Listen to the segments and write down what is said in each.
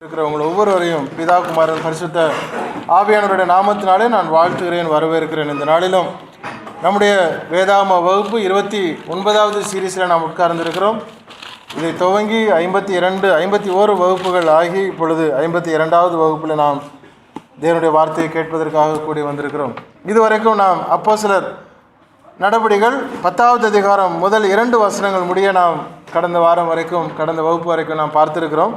இருக்கிற உங்கள் ஒவ்வொருவரையும் பிதா குமாரன் பரிசுத்த ஆவியானவருடைய நாமத்தினாலே நான் வாழ்த்துகிறேன், வரவேற்கிறேன். இந்த நாளிலும் நம்முடைய வேதாகம வகுப்பு 29வது சீரீஸில் நாம் உட்கார்ந்திருக்கிறோம். இதை துவங்கி 51 வகுப்புகள் ஆகி இப்பொழுது 52வது வகுப்பில் நாம் தேவனுடைய வார்த்தையை கேட்பதற்காக கூடி வந்திருக்கிறோம். இதுவரைக்கும் நாம் அப்போஸ்தலர் நடபடிகள் 10வது அதிகாரம் முதல் 2 வசனங்கள் முடிய நாம் கடந்த வகுப்பு வரைக்கும் நாம் பார்த்திருக்கிறோம்.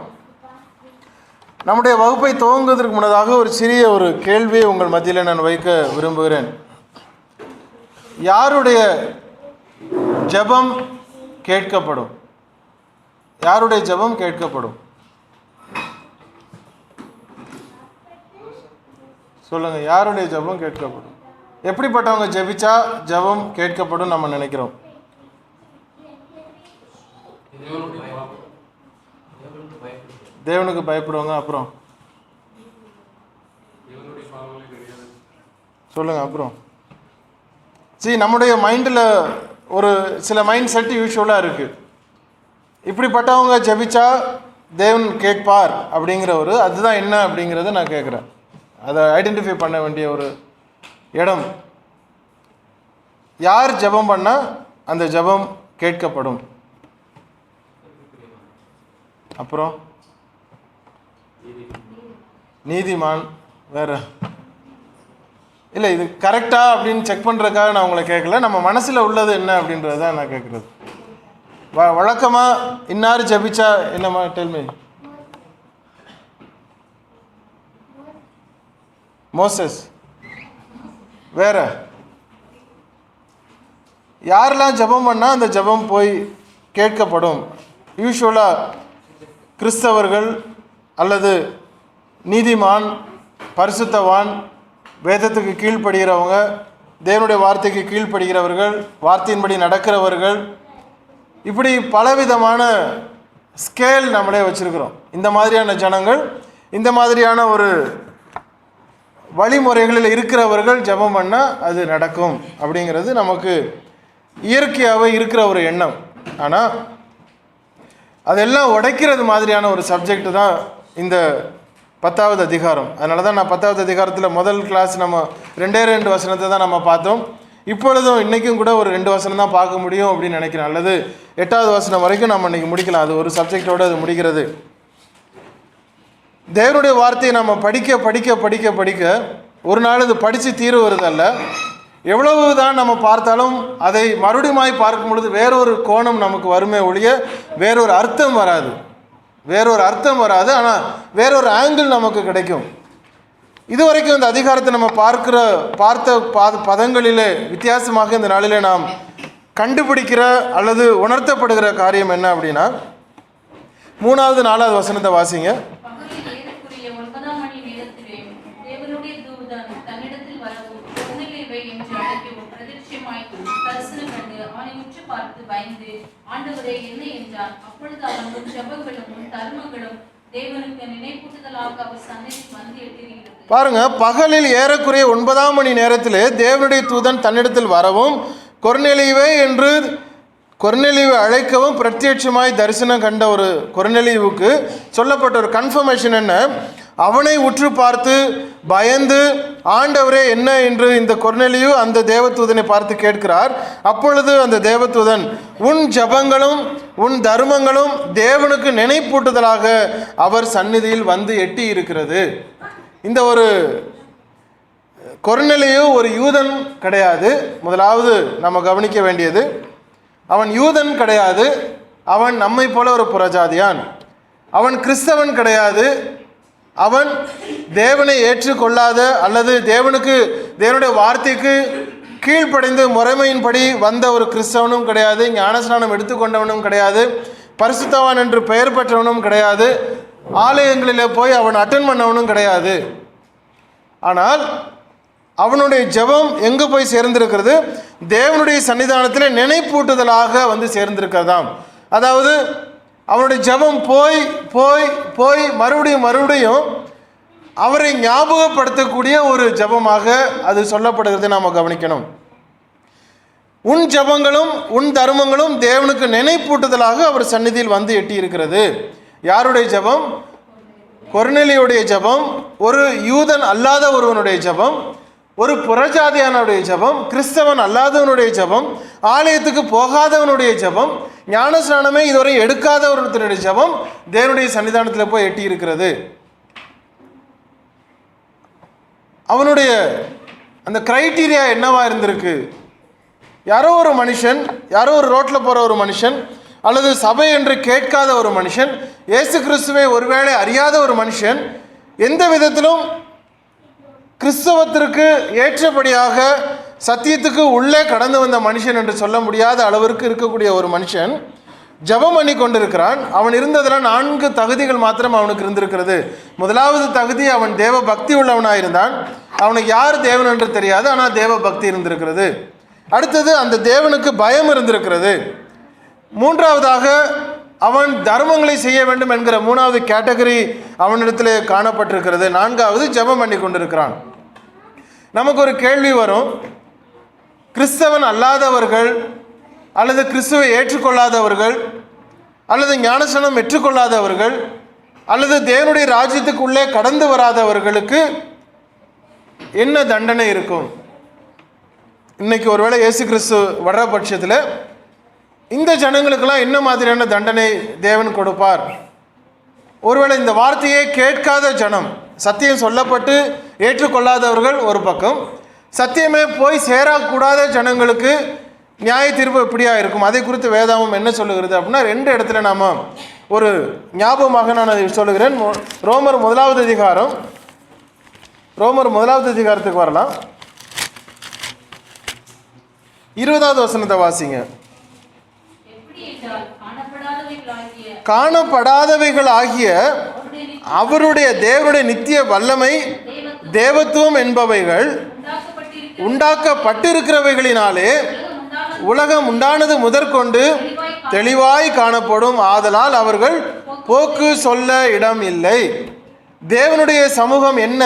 நம்முடைய வகுப்பை துவங்குவதற்கு முன்னதாக ஒரு சிறிய கேள்வியை உங்கள் மத்தியில் நான் வைக்க விரும்புகிறேன். யாருடைய ஜெபம் கேட்கப்படும்? யாருடைய ஜெபம் கேட்கப்படும்? சொல்லுங்க, யாருடைய ஜெபம் கேட்கப்படும்? எப்படிப்பட்டவங்க ஜெபிச்சா ஜெபம் கேட்கப்படும் நம்ம நினைக்கிறோம்? தேவனுக்கு பயப்படுவாங்க. அப்புறம் சொல்லுங்க. அப்புறம் நம்முடைய மைண்டில் ஒரு சில மைண்ட் செட் யூஸ்வலாக இருக்குது. இப்படிப்பட்டவங்க ஜெபிச்சா தேவன் கேட்பார் அப்படிங்கிற அதுதான் என்ன அப்படிங்கிறத நான் கேட்குறேன். அதை ஐடென்டிஃபை பண்ண வேண்டிய ஒரு இடம். யார் ஜெபம் பண்ணால் அந்த ஜெபம் கேட்கப்படும்? அப்புறம் நீதிமான். வேற இல்லை, இது கரெக்டா அப்படின்னு செக் பண்ணுறதுக்காக நான் உங்களை கேட்கல. நம்ம மனசில் உள்ளது என்ன அப்படின்றது தான் நான் கேட்குறது. வழக்கமாக இன்னார் ஜபிச்சா என்னம்மா? டெல்மி. மோசஸ். வேற யாரெல்லாம் ஜெபம் பண்ணால் அந்த ஜெபம் போய் கேட்கப்படும்? யூஸ்வலாக கிறிஸ்தவர்கள் அல்லது நீதிமான், பரிசுத்தவான், வேதத்துக்கு கீழ்ப்படுகிறவங்க, தேவனுடைய வார்த்தைக்கு கீழ்ப்படுகிறவர்கள், வார்த்தையின்படி நடக்கிறவர்கள், இப்படி பலவிதமான ஸ்கேல் நம்மளே வச்சுருக்கிறோம். இந்த மாதிரியான ஜனங்கள், இந்த மாதிரியான வழிமுறைகளில் இருக்கிறவர்கள் ஜெபம் பண்ணால் அது நடக்கும் அப்படிங்கிறது நமக்கு இயற்கையாகவே இருக்கிற ஒரு எண்ணம். ஆனால் அதெல்லாம் உடைக்கிறது மாதிரியான ஒரு சப்ஜெக்ட் தான் இந்த 10வது அதிகாரம். அதனால தான் நான் 10வது அதிகாரத்தில் முதல் கிளாஸ் நம்ம 2 வசனத்தை தான் நம்ம பார்த்தோம். இப்பொழுதும் இன்றைக்கும் கூட 2 வசனம் தான் பார்க்க முடியும் அப்படின்னு நினைக்கிறேன். அல்லது 8வது வசனம் வரைக்கும் நம்ம இன்றைக்கி முடிக்கலாம். அது ஒரு சப்ஜெக்டோடு அது முடிகிறது. தேவனுடைய வார்த்தையை நம்ம படிக்க படிக்க படிக்க படிக்க ஒரு நாள் இது படித்து தீர்வு வருதல்ல. எவ்வளவு தான் நம்ம பார்த்தாலும் அதை மறுபடியும் பார்க்கும் பொழுது வேறொரு கோணம் நமக்கு வருமே ஒழிய வேறொரு அர்த்தம் வராது. ஆனால் வேறொரு ஆங்கிள் நமக்கு கிடைக்கும். இதுவரைக்கும் இந்த அதிகாரத்தை நம்ம பார்த்த பதங்களிலே வித்தியாசமாக இந்த நாளிலே நாம் கண்டுபிடிக்கிற அல்லது உணர்த்தப்படுகிற காரியம் என்ன அப்படின்னா, 3வது 4வது வசனத்தை வாசிங்க. பாருங்க, பகலில் ஏறக்குறைய 9ஆம் மணி நேரத்திலே தேவனுடைய தூதன் தன்னிடத்தில் வரவும் கொர்நேலியுவே என்று கொர்நேலியுவை அழைக்கவும் பிரத்யட்சமாய் தரிசனம் கண்ட கொர்நேலியுவுக்கு சொல்லப்பட்ட ஒரு கன்ஃபர்மேஷன் என்ன? அவனை உற்று பார்த்து பயந்து, ஆண்டவரே என்ன என்று இந்த கொர்நேலியு அந்த தேவதூதனை பார்த்து கேட்கிறார். அப்பொழுது அந்த தேவதூதன், உன் ஜெபங்களும் உன் தர்மங்களும் தேவனுக்கு நினைப்பூட்டுதலாக அவர் சந்நிதியில் வந்து எட்டி இருக்கிறது. இந்த கொர்நேலியு ஒரு யூதன் கிடையாது. முதலாவது நம்ம கவனிக்க வேண்டியது, அவன் யூதன் கிடையாது. அவன் நம்மை போல ஒரு புறஜாதியான். அவன் கிறிஸ்தவன் கிடையாது. அவன் தேவனை ஏற்றுக்கொள்ளாத அல்லது தேவனுடைய வார்த்தைக்கு கீழ்ப்படைந்து முறைமையின்படி வந்த ஒரு கிறிஸ்தவனும் கிடையாது. ஞானஸ்நானம் எடுத்துக்கொண்டவனும் கிடையாது. பரிசுத்தவான் என்று பெயர் பெற்றவனும் கிடையாது. ஆலயங்களில் போய் அவன் அட்டன் பண்ணவனும் கிடையாது. ஆனால் அவனுடைய ஜெபம் எங்கே போய் சேர்ந்திருக்கிறது? தேவனுடைய சன்னிதானத்தில் நினைப்பூட்டுதலாக வந்து சேர்ந்திருக்கிறதாம். அதாவது அவனுடைய ஜெபம் போய் போய் போய் மறுபடியும் அவரை ஞாபகப்படுத்தக்கூடிய ஒரு ஜெபமாக அது சொல்லப்படுகிறது. நாம் கவனிக்கணும். உன் ஜெபங்களும் உன் தர்மங்களும் தேவனுக்கு நினைப்பூட்டுதலாக அவர் சந்நிதியில் வந்து எட்டி இருக்கிறது. யாருடைய ஜெபம்? கொர்நேலியுடைய ஜெபம், ஒரு யூதன் அல்லாத ஒருவனுடைய ஜெபம், ஒரு புறஜாதியானுடைய ஜெபம், கிறிஸ்தவன் அல்லாதவனுடைய ஜெபம், ஆலயத்துக்கு போகாதவனுடைய ஜெபம், ஞானஸ்நானமே இதுவரை எடுக்காத ஒருத்தருடைய ஜெபம் தேவனுடைய சன்னிதானத்தில் போய் எட்டி இருக்கிறது. அவனுடைய அந்த கிரைட்டீரியா என்னவா இருந்திருக்கு? யாரோ ஒரு மனுஷன், யாரோ ஒரு ரோட்டில் போகிற ஒரு மனுஷன், அல்லது சபை என்று கேட்காத ஒரு மனுஷன், இயேசு கிறிஸ்துவை ஒருவேளை அறியாத ஒரு மனுஷன், எந்த விதத்திலும் கிறிஸ்தவத்திற்கு ஏற்றபடியாக சத்தியத்துக்கு உள்ளே கடந்து வந்த மனுஷன் என்று சொல்ல முடியாத அளவிற்கு இருக்கக்கூடிய ஒரு மனுஷன் ஜெபம் பண்ணி கொண்டிருக்கிறான். அவன் இருந்ததில் 4 தகுதிகள் மாத்திரம் அவனுக்கு இருந்திருக்கிறது. முதலாவது தகுதி, அவன் தேவ பக்தி உள்ளவனாக இருந்தான். அவனுக்கு யார் தேவன் என்று தெரியாது, ஆனால் தேவ பக்தி இருந்திருக்கிறது. அடுத்தது, அந்த தேவனுக்கு பயம் இருந்திருக்கிறது. மூன்றாவதாக, அவன் தர்மங்களை செய்ய வேண்டும் என்கிற 3வது கேட்டகரி அவனிடத்தில் காணப்பட்டிருக்கிறது. 4வது, ஜெபம் பண்ணி கொண்டிருக்கிறான். நமக்கு ஒரு கேள்வி வரும், கிறிஸ்தவன் அல்லாதவர்கள் அல்லது கிறிஸ்துவை ஏற்றுக்கொள்ளாதவர்கள் அல்லது ஞானஸ்நானம் ஏற்றுக்கொள்ளாதவர்கள் அல்லது தேவனுடைய ராஜ்யத்துக்குள்ளே கடந்து வராதவர்களுக்கு என்ன தண்டனை இருக்கும்? இன்னைக்கு ஒருவேளை இயேசு கிறிஸ்து வர்ற பட்சத்தில் இந்த ஜனங்களுக்கெல்லாம் என்ன மாதிரியான தண்டனை தேவன் கொடுப்பார்? ஒருவேளை இந்த வார்த்தையை கேட்காத ஜனம், சத்தியம் சொல்லப்பட்டு ஏற்றுக்கொள்ளாதவர்கள் ஒரு பக்கம், சத்தியமே போய் சேரக்கூடாத ஜனங்களுக்கு நியாய தீர்ப்பு எப்படியா இருக்கும்? அதை குறித்து வேதாமம் என்ன சொல்லுகிறது அப்படின்னா, 2 இடத்துல நாம் ஒரு ஞாபகமாக நான் அதை சொல்லுகிறேன். ரோமர் 1வது அதிகாரம், ரோமர் 1வது அதிகாரத்துக்கு வரலாம். 20வது வசனத்தை வாசிங்க. காணப்படாதவைகள் ஆகிய அவருடைய தேவனுடைய நித்திய வல்லமை, தேவத்துவம் என்பவைகள் உண்டாக்கப்பட்டிருக்கிறவைகளினாலே உலகம் உண்டானது முதற்கொண்டு தெளிவாய் காணப்படும். ஆதலால் அவர்கள் போக்கு சொல்ல இடம் இல்லை. தேவனுடைய சமூகம் என்ன?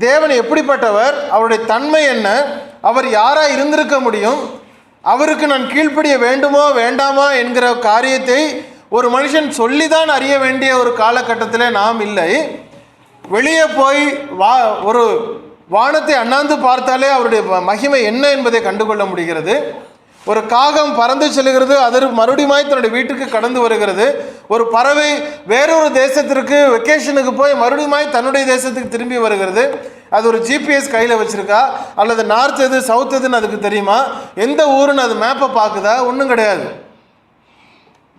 தேவன் எப்படிப்பட்டவர்? அவருடைய தன்மை என்ன? அவர் யாராக இருந்திருக்க முடியும்? அவருக்கு நான் கீழ்ப்படிய வேண்டுமோ வேண்டாமா என்கிற காரியத்தை ஒரு மனுஷன் சொல்லிதான் அறிய வேண்டிய ஒரு காலகட்டத்தில் நாம் இல்லை. வெளியே போய் ஒரு வானத்தை அண்ணாந்து பார்த்தாலே அவருடைய மகிமை என்ன என்பதை கண்டுகொள்ள முடிகிறது. ஒரு காகம் பறந்து செல்கிறது, அது மறுபடியும் தன்னுடைய வீட்டுக்கு கடந்து வருகிறது. ஒரு பறவை வேறொரு தேசத்திற்கு வெக்கேஷனுக்கு போய் மறுபடியும் தன்னுடைய தேசத்துக்கு திரும்பி வருகிறது. அது ஒரு ஜிபிஎஸ் கையில் வச்சுருக்கா? அல்லது நார்த் எது சவுத் எதுன்னு அதுக்கு தெரியுமா? எந்த ஊருன்னு அது மேப்பை பார்க்குதா? ஒன்றும் கிடையாது.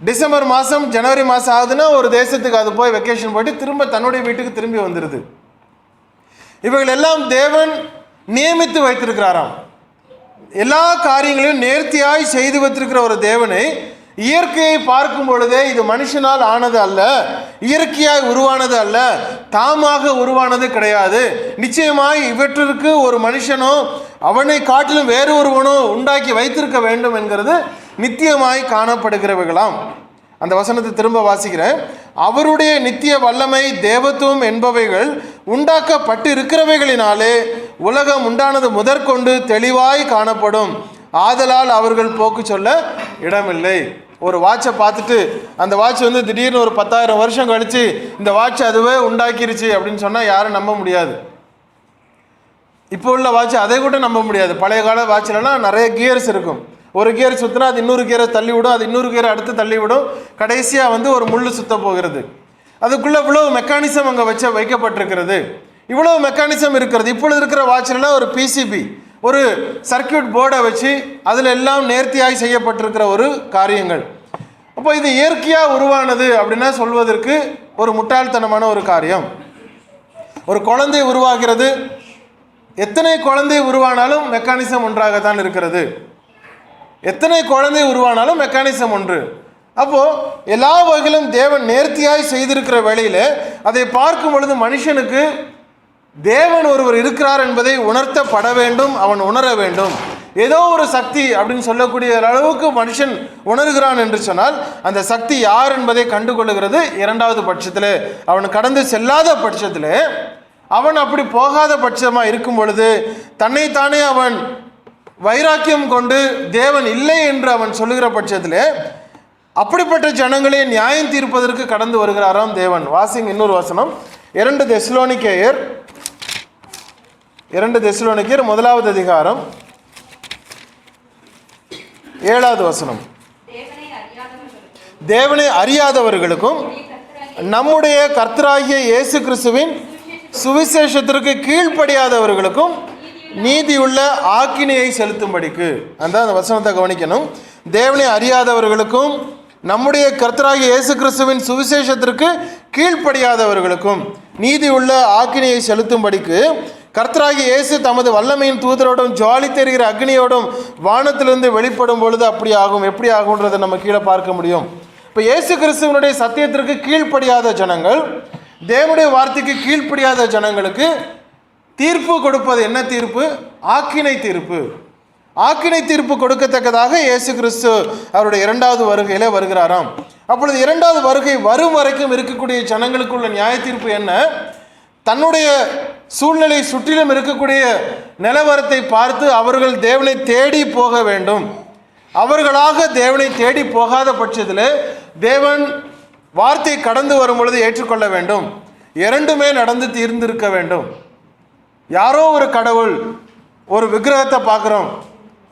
டிசம்பர் மாதம் ஜனவரி மாதம் ஆகுதுன்னா ஒரு தேசத்துக்கு அது போய் வெக்கேஷன் போயிட்டு திரும்ப தன்னுடைய வீட்டுக்கு திரும்பி வந்துடுது. இவைகள் எல்லாம் தேவன் நியமித்து வைத்திருக்கிறாராம். எல்லா காரியங்களையும் நேர்த்தியாய் செய்து வைத்திருக்கிற ஒரு தேவனை இயற்கையை பார்க்கும் பொழுதே இது மனுஷனால் ஆனது அல்ல, இயற்கையாய் உருவானது அல்ல, தாமாக உருவானது கிடையாது. நிச்சயமாய் இவற்றிற்கு ஒரு மனுஷனோ அவனை காட்டிலும் வேறு ஒருவனோ உண்டாக்கி வைத்திருக்க வேண்டும் என்கிறது நித்தியமாய் காணப்படுகிறவைகளாம். அந்த வசனத்தை திரும்ப வாசிக்கிறேன். அவருடைய நித்திய வல்லமை, தேவத்துவம் என்பவைகள் உண்டாக்கப்பட்டு இருக்கிறவைகளினாலே உலகம் உண்டானது முதற்கொண்டு தெளிவாய் காணப்படும். ஆதலால் அவர்கள் போக்கு சொல்ல இடமில்லை. ஒரு வாட்சை பார்த்துட்டு அந்த வாட்ச் திடீர்னு ஒரு 10,000 வருஷம் கழித்து இந்த வாட்ச் அதுவே உண்டாக்கிருச்சு அப்படின்னு சொன்னால் யாரும் நம்ப முடியாது. இப்போ உள்ள வாட்ச் அதை கூட நம்ப முடியாது. பழைய கால வாட்சிலலாம் நிறைய கியர்ஸ் இருக்கும். ஒரு கியர் சுற்றினா அது இன்னொரு கியரை தள்ளி விடும், அது இன்னொரு கியரை அடுத்து தள்ளி விடும், கடைசியாக ஒரு முள் சுத்த போகிறது. அதுக்குள்ளே இவ்வளோ மெக்கானிசம் அங்கே வைக்கப்பட்டிருக்கிறது, இவ்வளோ மெக்கானிசம் இருக்கிறது. இப்பொழுது இருக்கிற வாட்சிலலாம் ஒரு பிசிபி, ஒரு சர்க்கியூட் போர்டை வச்சு அதில் எல்லாம் நேர்த்தியாய் செய்யப்பட்டிருக்கிற ஒரு காரியங்கள். அப்போ இது இயற்கையாக உருவானது அப்படின்னா சொல்வதற்கு ஒரு முட்டாள்தனமான ஒரு காரியம். ஒரு குழந்தை உருவாகிறது, எத்தனை குழந்தை உருவானாலும் மெக்கானிசம் ஒன்றாகத்தான் இருக்கிறது. எத்தனை குழந்தை உருவானாலும் மெக்கானிசம் ஒன்று. அப்போது எல்லா வகையிலும் தேவன் நேர்த்தியாய் செய்திருக்கிற வேளையில் அதை பார்க்கும் பொழுது மனுஷனுக்கு தேவன் ஒருவர் இருக்கிறார் என்பதை உணர்த்தப்பட வேண்டும், அவன் உணர வேண்டும். ஏதோ ஒரு சக்தி அப்படின்னு சொல்லக்கூடிய அளவுக்கு மனுஷன் உணர்கிறான் என்று சொன்னால் அந்த சக்தி யார் என்பதை கண்டுகொள்ளுகிறது 2வது பட்சத்தில். அவன் கடந்து செல்லாத பட்சத்தில், அவன் அப்படி போகாத பட்சமாக இருக்கும் பொழுது தன்னைத்தானே அவன் வைராக்கியம் கொண்டு தேவன் இல்லை என்று அவன் சொல்லுகிற பட்சத்தில் அப்படிப்பட்ட ஜனங்களை நியாயம் தீர்ப்பதற்கு கடந்து வருகிறாராம் தேவன். வாசிங்க இன்னொரு வசனம், 2 தெசலோனிக்கேயர் 1வது அதிகாரம் 7வது வசனம். தேவனை அறியாதவர்களுக்கும் நம்முடைய கர்த்தராகிய இயேசு கிறிஸ்துவின் சுவிசேஷத்திற்கு கீழ்ப்படியாதவர்களுக்கும் நீதியுள்ள ஆக்கினையை செலுத்தும்படிக்கு. அந்த வசனத்தை கவனிக்கணும். தேவனை அறியாதவர்களுக்கும் நம்முடைய கர்த்தராகிய இயேசு கிறிஸ்துவின் சுவிசேஷத்திற்கு கீழ்ப்படியாதவர்களுக்கும் நீதி உள்ள ஆக்கினையை செலுத்தும்படிக்கு கர்த்தராகிய இயேசு தமது வல்லமையின் தூதரோடும் ஜுவாலி தெரிகிற அக்னியோடும் வானத்திலிருந்து வெளிப்படும் பொழுது அப்படி ஆகும். எப்படி ஆகுன்றதை நம்ம கீழே பார்க்க முடியும். இப்போ இயேசு கிறிஸ்துவனுடைய சத்தியத்திற்கு கீழ்ப்படியாத ஜனங்கள், தேவனுடைய வார்த்தைக்கு கீழ்ப்படியாத ஜனங்களுக்கு தீர்ப்பு கொடுப்பது என்ன தீர்ப்பு? ஆக்கினை தீர்ப்பு. ஆக்கினை தீர்ப்பு கொடுக்கத்தக்கதாக இயேசு கிறிஸ்து அவருடைய 2வது வருகையிலே வருகிறாராம். அப்பொழுது 2வது வருகை வரும் வரைக்கும் இருக்கக்கூடிய ஜனங்களுக்குள்ள நியாய தீர்ப்பு என்ன? தன்னுடைய சூழ்நிலை சுற்றிலும் இருக்கக்கூடிய நிலவரத்தை பார்த்து அவர்கள் தேவனை தேடி போக வேண்டும். அவர்களாக தேவனை தேடி போகாத பட்சத்தில் தேவன் வார்த்தை கடந்து வரும் பொழுது ஏற்றுக்கொள்ள வேண்டும். 2மே நடந்து தீர்ந்திருக்க வேண்டும். யாரோ ஒரு கடவுள், ஒரு விக்கிரகத்தை பார்க்குறோம்,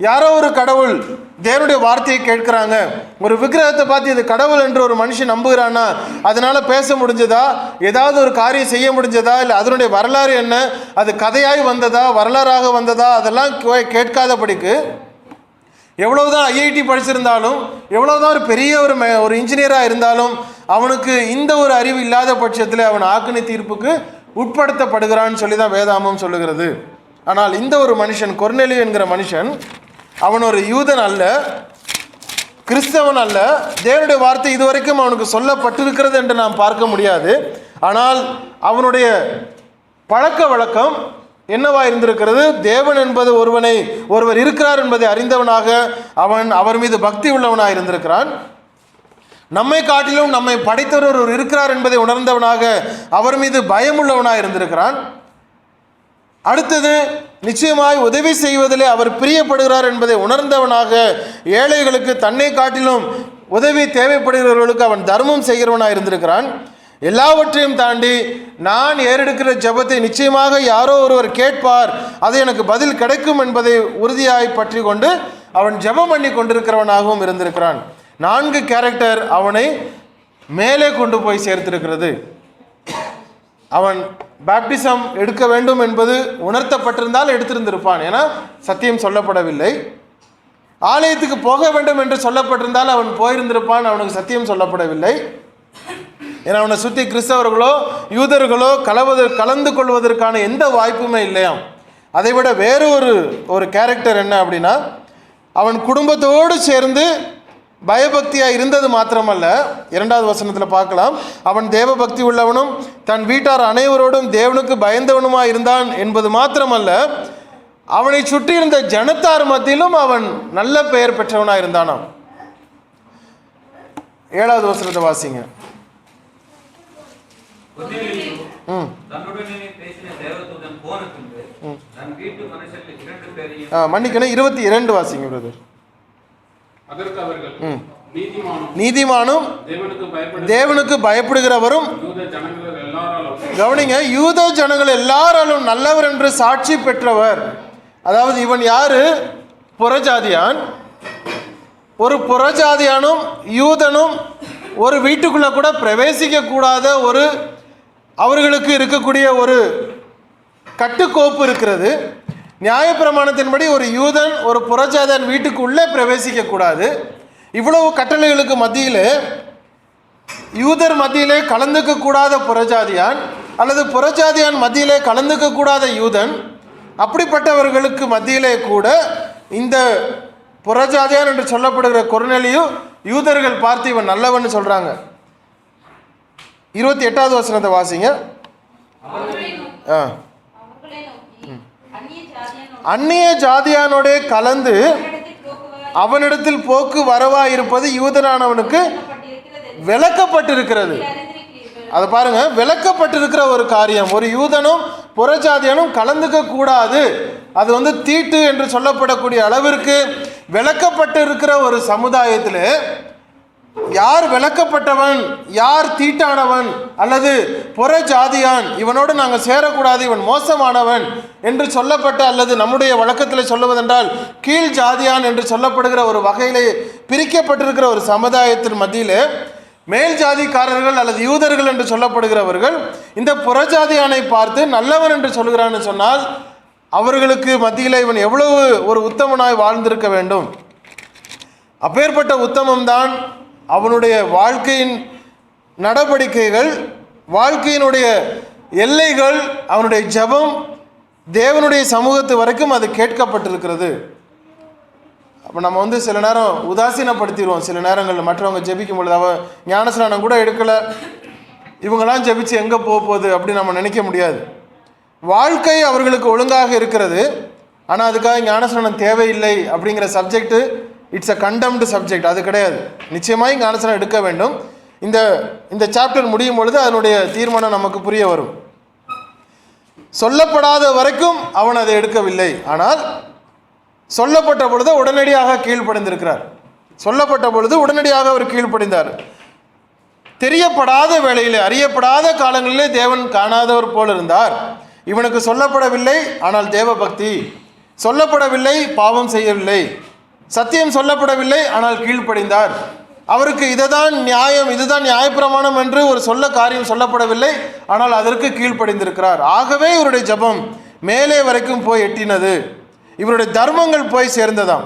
யாரோ ஒரு கடவுள் தேவனுடைய வார்த்தையை கேட்குறாங்க, ஒரு விக்கிரகத்தை பார்த்து இது கடவுள் என்று ஒரு மனுஷன் நம்புகிறானா, அதனால் பேச முடிஞ்சதா, ஏதாவது ஒரு காரியம் செய்ய முடிஞ்சதா, இல்லை அதனுடைய வரலாறு என்ன, அது கதையாய் வந்ததா, வரலாறாக வந்ததா, அதெல்லாம் கேட்காதபடிக்கு எவ்வளவுதான் ஐஐடி படிச்சிருந்தாலும், எவ்வளவுதான் ஒரு பெரிய ஒரு இன்ஜினியராக இருந்தாலும் அவனுக்கு இந்த ஒரு அறிவு இல்லாத பட்சத்தில் அவன் ஆக்கினை தீர்ப்புக்கு உட்படுத்தப்படுகிறான்னு சொல்லி தான் வேதாமம் சொல்லுகிறது. ஆனால் இந்த ஒரு மனுஷன், கொர்நேலியு என்கிற மனுஷன், அவன் ஒரு யூதன் அல்ல, கிறிஸ்தவன் அல்ல. தேவனுடைய வார்த்தை இதுவரைக்கும் அவனுக்கு சொல்லப்பட்டிருக்கிறது என்று நாம் பார்க்க முடியாது. ஆனால் அவனுடைய பழக்க வழக்கம் என்னவா இருந்திருக்கிறது? தேவன் என்பது ஒருவர் இருக்கிறார் என்பதை அறிந்தவனாக அவன் அவர் மீது பக்தி உள்ளவனாக இருந்திருக்கிறான். நம்மை காட்டிலும் நம்மை படைத்தவர் ஒருவர் இருக்கிறார் என்பதை உணர்ந்தவனாக அவர் மீது பயமுள்ளவனாக இருந்திருக்கிறான். அடுத்தது, நிச்சயமாய் உதவி செய்வதிலே அவர் பிரியப்படுகிறார் என்பதை உணர்ந்தவனாக ஏழைகளுக்கு தன்னை காட்டிலும் உதவி தேவைப்படுகிறவர்களுக்கு அவன் தர்மம் செய்கிறவனாக இருந்திருக்கிறான். எல்லாவற்றையும் தாண்டி நான் ஏறெடுக்கிற ஜெபத்தை நிச்சயமாக யாரோ ஒருவர் கேட்பார், அது எனக்கு பதில் கிடைக்கும் என்பதை உறுதியாய் பற்றி கொண்டு அவன் ஜெபம் பண்ணி கொண்டிருக்கிறவனாகவும் இருந்திருக்கிறான். 4 கேரக்டர் அவனை மேலே கொண்டு போய் சேர்த்திருக்கிறது. அவன் பேப்டிசம் எடுக்க வேண்டும் என்பது உணர்த்தப்பட்டிருந்தால் எடுத்திருந்திருப்பான், ஏன்னா சத்தியம் சொல்லப்படவில்லை. ஆலயத்துக்கு போக வேண்டும் என்று சொல்லப்பட்டிருந்தால் அவன் போயிருந்திருப்பான், அவனுக்கு சத்தியம் சொல்லப்படவில்லை. ஏன்னா அவனை சுற்றி கிறிஸ்தவர்களோ யூதர்களோ கலந்து கொள்வதற்கான எந்த வாய்ப்புமே இல்லையாம். அதை விட வேறு ஒரு கேரக்டர் என்ன அப்படின்னா, அவன் குடும்பத்தோடு சேர்ந்து பயபக்தியாக இருந்தது மாத்திரமல்ல, 2வது வசனத்தில் பார்க்கலாம், அவன் தேவ பக்தி உள்ளவனும் தன் வீட்டார் அனைவரோடும் தேவனுக்கு பயந்தவனுமாக இருந்தான் என்பது மாத்திரமல்ல, அவனை சுற்றி இருந்த ஜனத்தார் மத்தியிலும் அவன் நல்ல பெயர் பெற்றவனாக இருந்தானாம். 7வது வசனத்தை வாசிங்க. மன்னிக்கணும், 22 வாசிங்க பிரதர். நீதிமானும் தேவனுக்கு பயப்படுகிறவரும், கவனிங்க, யூத ஜனங்கள் எல்லாராலும் நல்லவர் என்று சாட்சி பெற்றவர். அதாவது இவன் யாரு? புறஜாதியான். ஒரு புறஜாதியானும் யூதனும் ஒரு வீட்டுக்குள்ள கூட பிரவேசிக்க கூடாத அவர்களுக்கு இருக்கக்கூடிய ஒரு கட்டுக்கோப்பு இருக்கிறது. நியாயப்பிரமாணத்தின்படி ஒரு யூதன் ஒரு புறஜாதியான் வீட்டுக்கு உள்ளே பிரவேசிக்க கூடாது. இவ்வளவு கட்டளைகளுக்கு மத்தியிலே யூதர் மத்தியிலே கலந்துக்க கூடாத புறஜாதியான் அல்லது புறஜாதியான் மத்தியிலே கலந்துக்க கூடாத யூதன், அப்படிப்பட்டவர்களுக்கு மத்தியிலே கூட இந்த புறஜாதியான் என்று சொல்லப்படுகிற கொர்நேலியு யூதர்கள் பார்த்து இவன் நல்லவன் சொல்றாங்க. 28வது வசனத்தை வாசிங்க. அந்நிய ஜாதியானோட கலந்து அவனிடத்தில் போக்கு வரவா இருப்பது யூதனானவனுக்கு விளக்கப்பட்டிருக்கிறது. அது பாருங்க, விளக்கப்பட்டிருக்கிற ஒரு காரியம். ஒரு யூதனும் புறஜாதியானும் கலந்துக்க கூடாது, அது தீட்டு என்று சொல்லப்படக்கூடிய அளவிற்கு விளக்கப்பட்டிருக்கிற ஒரு சமுதாயத்தில் யார் விலக்கப்பட்டவன், யார் தீட்டானவன் அல்லது புற ஜாதியான், இவனோடு நாங்கள் சேரக்கூடாது, இவன் மோசமானவன் என்று சொல்லப்பட்ட, அல்லது நம்முடைய வழக்கத்தில் சொல்லுவதென்றால் கீழ் ஜாதியான் என்று சொல்லப்படுகிற ஒரு வகையிலே பிரிக்கப்பட்டிருக்கிற ஒரு சமுதாயத்தின் மத்தியிலே மேல் ஜாதிக்காரர்கள் அல்லது யூதர்கள் என்று சொல்லப்படுகிறவர்கள் இந்த புறஜாதியானை பார்த்து நல்லவன் என்று சொல்கிறான்னு சொன்னால் அவர்களுக்கு மத்தியில் இவன் எவ்வளவு ஒரு உத்தமனாய் வாழ்ந்திருக்க வேண்டும். அப்பேற்பட்ட உத்தமம்தான் அவனுடைய வாழ்க்கையின் நடவடிக்கைகள், வாழ்க்கையினுடைய எல்லைகள், அவனுடைய ஜெபம் தேவனுடைய சமூகத்து வரைக்கும் அது கேட்கப்பட்டிருக்கிறது. அப்போ நம்ம சில நேரம் உதாசீனப்படுத்திடுவோம். சில நேரங்களில் மற்றவங்க ஜெபிக்கும் பொழுது ஞானஸ்நானம் கூட எடுக்கலை, இவங்களாம் ஜெபிச்சு எங்கே போகுது அப்படின்னு நம்ம நினைக்க முடியாது. வாழ்க்கை அவர்களுக்கு ஒழுங்காக இருக்கிறது, ஆனால் அதுக்காக ஞானஸ்நானம் தேவையில்லை அப்படிங்கிற subject it's a condemned subject, அது கிடையாது. நிச்சயமாக ஞானஸ்நானம் எடுக்க வேண்டும். இந்த சாப்டர் முடியும் பொழுது அதனுடைய தீர்மானம் நமக்கு புரிய வரும். சொல்லப்படாத வரைக்கும் அவன் அதை எடுக்கவில்லை, ஆனால் சொல்லப்பட்ட பொழுது உடனடியாக கீழ்ப்படிந்திருக்கிறார். சொல்லப்பட்ட பொழுது உடனடியாக அவர் கீழ்ப்படிந்தார். தெரியப்படாத வேளையிலே, அறியப்படாத காலங்களிலே தேவன் காணாதவர் போல் இருந்தார். இவனுக்கு சொல்லப்படவில்லை, ஆனால் தேவ பக்தி சொல்லப்படவில்லை, பாவம் செய்யவில்லை. சத்தியம் சொல்லப்படவில்லை, ஆனால் கீழ்ப்படிந்தார். அவருக்கு இதுதான் நியாயம், இதுதான் நியாயப்பிரமாணம் என்று ஒரு காரியம் சொல்லப்படவில்லை, ஆனால் அதற்கு கீழ்ப்படிந்திருக்கிறார். ஆகவே இவருடைய ஜெபம் மேலே வரைக்கும் போய் எட்டினது. இவருடைய தர்மங்கள் போய் சேர்ந்ததாம்.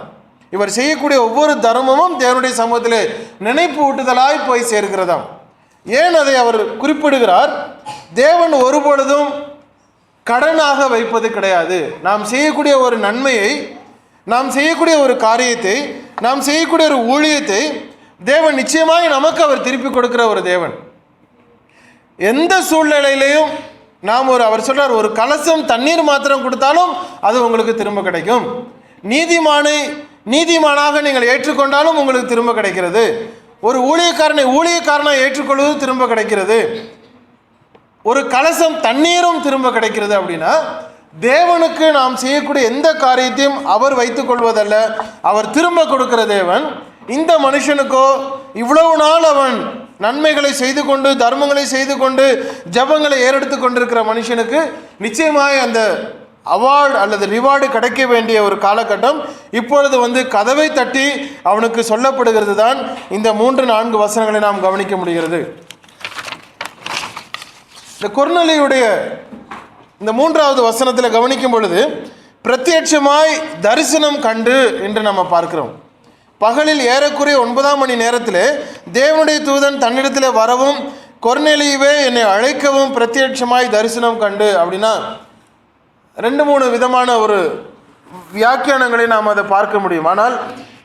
இவர் செய்யக்கூடிய ஒவ்வொரு தர்மமும் தேவனுடைய சமூகத்திலே நினைப்பு ஊட்டுதலாய் போய் சேர்க்கிறதாம். ஏன் அதை அவர் குறிப்பிடுகிறார்? தேவன் ஒருபொழுதும் கடனாக வைப்பது கிடையாது. நாம் செய்யக்கூடிய ஒரு நன்மையை, நாம் செய்யக்கூடிய ஒரு காரியத்தை, நாம் செய்யக்கூடிய ஒரு ஊழியத்தை தேவன் நிச்சயமாய் நமக்கு அவர் திருப்பி கொடுக்கிற ஒரு தேவன். எந்த சூழ்நிலையிலையும் நாம் அவர் சொல்றார், ஒரு கலசம் தண்ணீர் மாத்திரம் கொடுத்தாலும் அது உங்களுக்கு திரும்ப கிடைக்கும். நீதிமானாக நீங்கள் ஏற்றுக்கொண்டாலும் உங்களுக்கு திரும்ப கிடைக்கிறது. ஒரு ஊழியக்காரனை ஏற்றுக்கொள்வது திரும்ப கிடைக்கிறது. ஒரு கலசம் தண்ணீரும் திரும்ப கிடைக்கிறது. அப்படின்னா தேவனுக்கு நாம் செய்யக்கூடிய எந்த காரியத்தையும் அவர் வைத்துக் கொள்வதல்ல, அவர் திரும்ப கொடுக்கிற தேவன். இந்த மனுஷனுக்கோ இவ்வளவு நாள் அவன் நன்மைகளை செய்து கொண்டு, தர்மங்களை செய்து கொண்டு, ஜபங்களை ஏறெடுத்து கொண்டிருக்கிற மனுஷனுக்கு நிச்சயமாக அந்த அவார்டு அல்லது ரிவார்டு கிடைக்க வேண்டிய ஒரு காலகட்டம் இப்பொழுது கதவை தட்டி அவனுக்கு சொல்லப்படுகிறது தான். இந்த 3-4 வசனங்களை நாம் கவனிக்க முடிகிறது. இந்த கொர்நேலியுடைய இந்த 3வது வசனத்தில் கவனிக்கும் பொழுது பிரத்யட்சமாய் தரிசனம் கண்டு என்று நம்ம பார்க்கிறோம். பகலில் ஏறக்குறைய 9ஆம் மணி நேரத்தில் தேவனுடைய தூதன் தன்னிடத்தில் வரவும் கொர்நேலியுவே என்னை அழைக்கவும் பிரத்யட்சமாய் தரிசனம் கண்டு. அப்படின்னா 2-3 விதமான ஒரு வியாக்கியானங்களை நாம் அதை பார்க்க முடியும். ஆனால்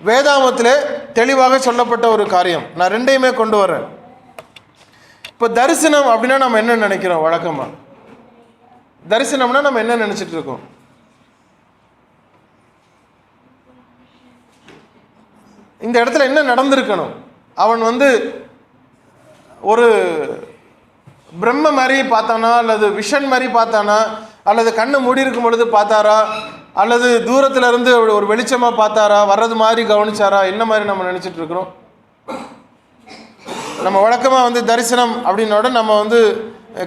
வேதாமத்தில் தெளிவாக சொல்லப்பட்ட ஒரு காரியம், நான் 2யுமே கொண்டு வரேன். இப்போ தரிசனம் அப்படின்னா நம்ம என்ன நினைக்கிறோம்? வழக்கமாக தரிசனம்னா நம்ம என்ன நினச்சிட்டு இருக்கோம்? இந்த இடத்துல என்ன நடந்திருக்கணும்? அவன் ஒரு பிரம்ம மாதிரி பார்த்தானா, அல்லது விஷன் மாதிரி பார்த்தானா, அல்லது கண்ணு மூடி இருக்கும் பொழுது பார்த்தாரா, அல்லது தூரத்துல இருந்து ஒரு வெளிச்சமாக பார்த்தாரா, வர்றது மாதிரி கவனிச்சாரா, என்ன மாதிரி நம்ம நினச்சிட்டு இருக்கிறோம்? நம்ம வழக்கமாக தரிசனம் அப்படின்னோட நம்ம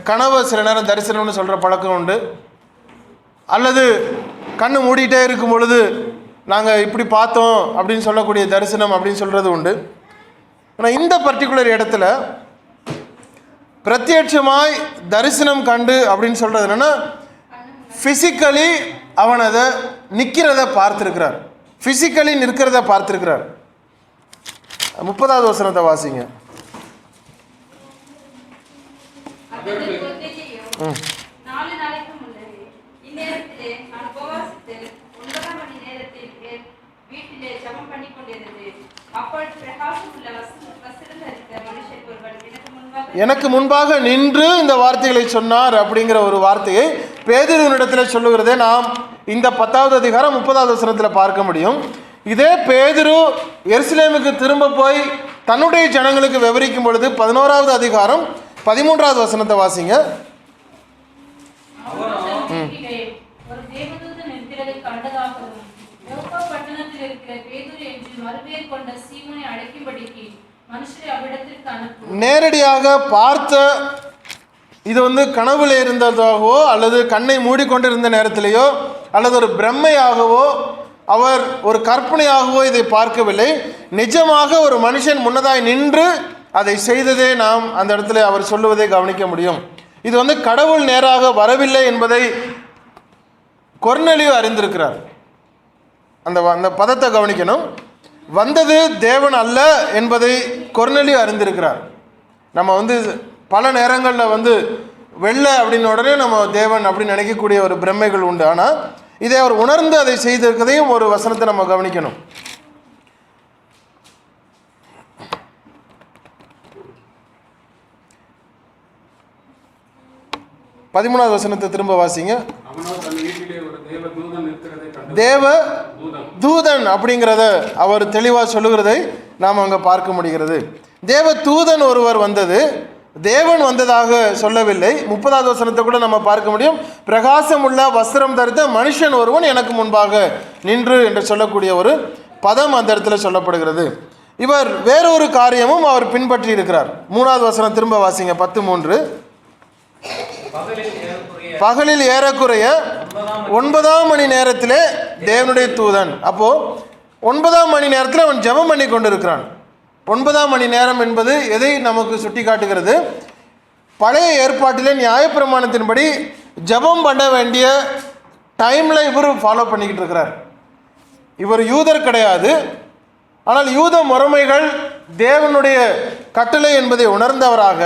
கனவை சில நேரம் தரிசனம்னு சொல்கிற பழக்கம் உண்டு. அல்லது கண்ணு மூடிட்டே இருக்கும் பொழுது நாங்கள் இப்படி பார்த்தோம் அப்படின்னு சொல்லக்கூடிய தரிசனம் அப்படின்னு சொல்கிறது உண்டு. ஆனால் இந்த பர்டிகுலர் இடத்துல பிரத்யட்சமாய் தரிசனம் கண்டு அப்படின்னு சொல்கிறது என்னென்னா, ஃபிசிக்கலி அவன் அதை நிற்கிறத பார்த்துருக்கிறார், ஃபிசிக்கலி நிற்கிறத பார்த்துருக்கிறார். 30வது வசனத்தை வாசிங்க. எனக்கு முன்பாக நின்று இந்த வார்த்தைகளை சொன்னார் அப்படிங்கிற ஒரு வார்த்தையை பேதுருவினிடத்தில் சொல்லுகிறதே நாம் இந்த 10வது அதிகாரம் 30வது வசனத்தில் பார்க்க முடியும். இதே பேதுரு எருசலேமுக்கு திரும்ப போய் தன்னுடைய ஜனங்களுக்கு விவரிக்கும் பொழுது 11வது அதிகாரம் 13வது வசனத்தை வாசிங்க. நேரடியாக பார்த்த, இது கனவுல இருந்ததாகவோ அல்லது கண்ணை மூடிக்கொண்டிருந்த நேரத்திலேயோ அல்லது ஒரு பிரம்மையாகவோ அவர் ஒரு கற்பனையாகவோ இதை பார்க்கவில்லை. நிஜமாக ஒரு மனுஷன் முன்னதாய் நின்று அதை செய்ததே நாம் அந்த இடத்துல அவர் சொல்லுவதை கவனிக்க முடியும். இது கடவுள் நேராக வரவில்லை என்பதை கொர்நேலியு அறிந்திருக்கிறார். அந்த பதத்தை கவனிக்கணும். வந்தது தேவன் அல்ல என்பதை கொர்நேலியு அறிந்திருக்கிறார். நம்ம பல நேரங்களில் வெள்ளை அப்படின்னு உடனே நம்ம தேவன் அப்படின்னு நினைக்கக்கூடிய ஒரு பிரமைகள் உண்டு. ஆனால் இதை அவர் உணர்ந்து அதை செய்திருக்கிறதையும் ஒரு வசனத்தை நம்ம கவனிக்கணும். 13வது வசனத்தை திரும்ப வாசிங்க. தேவ தூதன் அப்படிங்கிறத அவர் தெளிவாக சொல்லுகிறதை நாம் அங்கே பார்க்க முடிகிறது. தேவ தூதன் ஒருவர் வந்தது, தேவன் வந்ததாக சொல்லவில்லை. 30வது வசனத்தை கூட நம்ம பார்க்க முடியும். பிரகாசம் உள்ள வஸ்திரம் தரித்த மனுஷன் ஒருவன் எனக்கு முன்பாக நின்று என்று சொல்லக்கூடிய ஒரு பதம் அந்த இடத்துல சொல்லப்படுகிறது. இவர் வேறொரு காரியமும் அவர் பின்பற்றி இருக்கிறார். 3வது வசனம் திரும்ப வாசிங்க. 10:3. பகலில் ஏறக்குறைய 9ஆம் மணி நேரத்திலே தேவனுடைய தூதன். அப்போ 9ஆம் மணி நேரத்தில் அவன் ஜெபம் பண்ணி கொண்டிருக்கிறான். 9ஆம் மணி நேரம் என்பது எதை நமக்கு சுட்டி காட்டுகிறது? பழைய ஏற்பாட்டிலே நியாயப்பிரமாணத்தின்படி ஜெபம் பண்ண வேண்டிய டைமில் இவர் ஃபாலோ பண்ணிக்கிட்டு இருக்கிறார். இவர் யூதர் கிடையாது. ஆனால் யூத முறைமைகள் தேவனுடைய கட்டளை என்பதை உணர்ந்தவராக,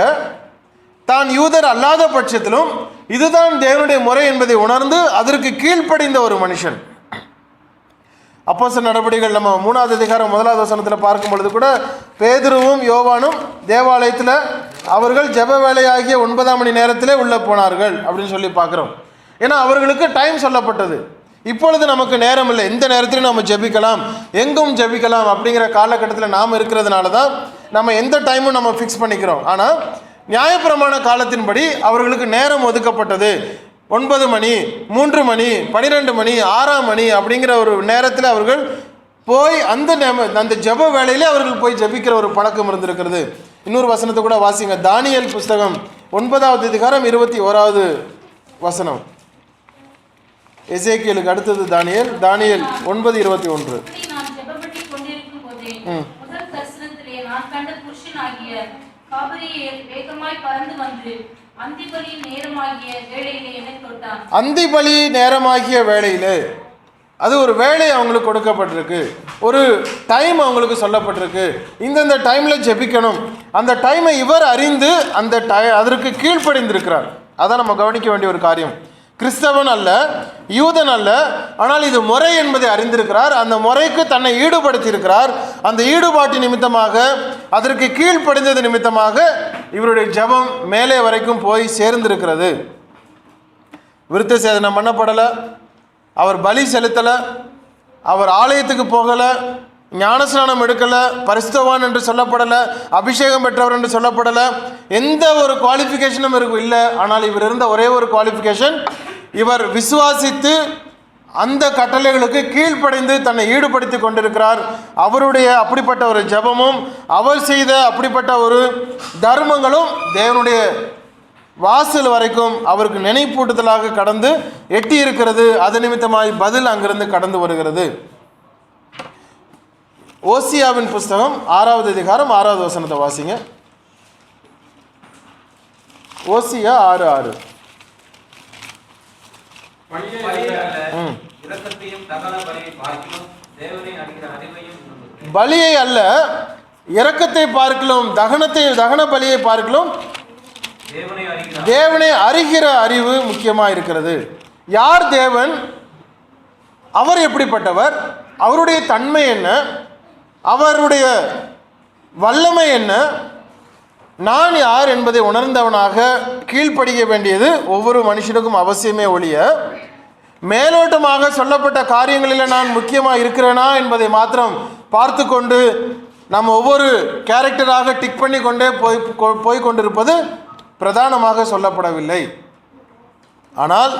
தான் யூதர் அல்லாத பட்சத்திலும் இதுதான் தேவனுடைய முறை என்பதை உணர்ந்து அதற்கு கீழ்ப்படிந்த ஒரு மனுஷன். அப்போஸ்தலர் நடவடிக்கைகள் நம்ம 3வது அதிகாரம் 1வது வசனத்தில் பார்க்கும் பொழுது கூட பேதுருவும் யோவானும் தேவாலயத்தில் அவர்கள் ஜெப வேலையாகிய 9ஆம் மணி நேரத்திலே உள்ளே போனார்கள் அப்படின்னு சொல்லி பார்க்குறோம். ஏன்னா அவர்களுக்கு டைம் சொல்லப்பட்டது. இப்பொழுது நமக்கு நேரம் இல்லை, எந்த நேரத்திலும் நம்ம ஜெபிக்கலாம், எங்கும் ஜெபிக்கலாம் அப்படிங்கிற காலகட்டத்தில் நாம் இருக்கிறதுனால தான் நம்ம எந்த டைமும் நம்ம ஃபிக்ஸ் பண்ணிக்கிறோம். ஆனால் நியாயப்பிரமாண காலத்தின்படி அவர்களுக்கு நேரம் ஒதுக்கப்பட்டது. 9 மணி, 3 மணி, 12 மணி, 6ஆம் மணி அப்படிங்கிற ஒரு நேரத்தில் அவர்கள் போய் அந்த ஜெப வேளையிலே அவர்கள் போய் ஜெபிக்கிற ஒரு பழக்கம் இருந்திருக்கிறது. இன்னொரு வசனத்தை கூட வாசிங்க. தானியேல் புஸ்தகம் 9வது அதிகாரம் 21வது வசனம். எசேக்கியேலுக்கு அடுத்தது தானியேல் 9:21. அந்திபலி நேரமாகிய வேளையிலே, அது ஒரு வேலை அவங்களுக்கு கொடுக்கப்பட்டிருக்கு, ஒரு டைம் அவங்களுக்கு சொல்லப்பட்டிருக்கு, இந்தந்த டைமில் ஜெபிக்கணும். அந்த டைமை இவர் அறிந்து அதற்கு கீழ்ப்படிந்திருக்கிறார். அதான் நம்ம கவனிக்க வேண்டிய ஒரு காரியம். கிறிஸ்தவன் அல்ல, யூதன் அல்ல, ஆனால் இது முறை என்பதை அறிந்திருக்கிறார். அந்த முறைக்கு தன்னை ஈடுபடுத்தி இருக்கிறார். அந்த ஈடுபாட்டு நிமித்தமாக, அதற்கு கீழ்ப்படிந்தது நிமித்தமாக இவருடைய ஜெபம் மேலே வரைக்கும் போய் சேர்ந்திருக்கிறது. விருத்த சேதனம் பண்ணப்படலை, அவர் பலி செலுத்தலை, அவர் ஆலயத்துக்கு போகலை, ஞானஸ்நானம் எடுக்கலை, பரிசுத்தவான் என்று சொல்லப்படலை, அபிஷேகம் பெற்றவர் என்று சொல்லப்படலை, எந்த ஒரு குவாலிஃபிகேஷனும் இல்லை. ஆனால் இவர் இருந்த ஒரே ஒரு குவாலிஃபிகேஷன், இவர் விசுவாசித்து அந்த கட்டளைகளுக்கு கீழ்ப்படைந்து தன்னை ஈடுபடுத்தி கொண்டிருக்கிறார். அவருடைய அப்படிப்பட்ட ஒரு ஜெபமும் அவர் செய்த அப்படிப்பட்ட ஒரு தர்மங்களும் தேவனுடைய வாசல் வரைக்கும் அவருக்கு நினைப்பூட்டுதலாக கடந்து எட்டி இருக்கிறது. அது நிமித்தமாய் பதில் அங்கிருந்து கடந்து வருகிறது. ஓசியாவின் புஸ்தகம் 6வது அதிகாரம் 6வது வசனத்தை வாசிங்க. ஓசியா 6:6. பலியை அல்ல, இரக்கத்தை பார்க்கலாம், தகன பலியை பார்க்கலாம் தேவனை அறிகிற அறிவு முக்கியமாக இருக்கிறது. யார் தேவன், அவர் எப்படிப்பட்டவர், அவருடைய தன்மை என்ன, அவருடைய வல்லமை என்ன, நான் யார் என்பதை உணர்ந்தவனாக கீழ்ப்படிய வேண்டியது ஒவ்வொரு மனுஷனுக்கும் அவசியமே ஒழிய, மேலோட்டமாக சொல்லப்பட்ட காரியங்களில் நான் முக்கியமாக இருக்கிறேனா என்பதை மாத்திரம் பார்த்து கொண்டு நம்ம ஒவ்வொரு கேரக்டராக டிக் பண்ணி கொண்டே போய் கொண்டிருப்பது பிரதானமாக சொல்லப்படவில்லை. ஆனால்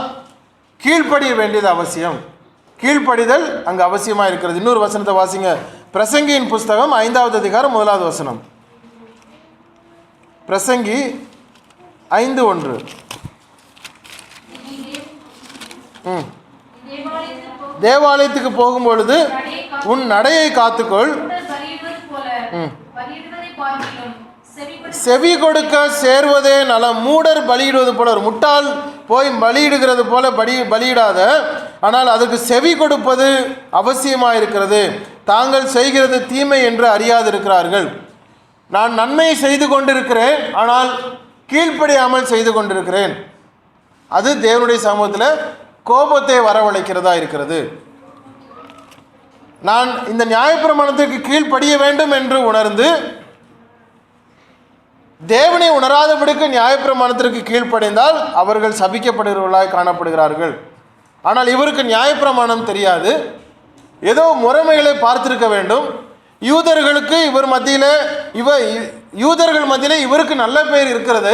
கீழ்ப்படிய வேண்டியது அவசியம். கீழ்ப்படிதல் அங்கு அவசியமாக இருக்கிறது. இன்னொரு வசனத்தை வாசிங்க. பிரசங்கியின் புஸ்தகம் 5வது அதிகாரம் 1வது வசனம். பிரசங்கி 5:1. தேவாலயத்துக்கு போகும்பொழுது உன் நடையை காத்துக்கொள், செவி கொடுக்க சேர்வதே நலம். மூடர் பலியிடுவது போல, ஒரு முட்டாள் போய் பலியிடுகிறது போல பலியிடாத, ஆனால் அதுக்கு செவி கொடுப்பது அவசியமாக இருக்கிறது. தாங்கள் செய்கிறது தீமை என்று அறியாதிருக்கிறார்கள். நான் நன்மை செய்து கொண்டிருக்கிறேன், ஆனால் கீழ்ப்படியாமல் செய்து கொண்டிருக்கிறேன். அது தேவனுடைய சமூகத்தில் கோபத்தை வரவழைக்கிறதா இருக்கிறது. நான் இந்த நியாயப்பிரமாணத்திற்கு கீழ்ப்படிய வேண்டும் என்று உணர்ந்து தேவனை உணராதபடிக்கு நியாயப்பிரமாணத்திற்கு கீழ்ப்படைந்தால் அவர்கள் சபிக்கப்படுகிறவர்களாய் காணப்படுகிறார்கள். ஆனால் இவருக்கு நியாயப்பிரமாணம் தெரியாது, ஏதோ முறைமைகளை பார்த்திருக்க வேண்டும். யூதர்களுக்கு இவர் மத்தியில் யூதர்கள் மத்தியில் இவருக்கு நல்ல பெயர் இருக்கிறது.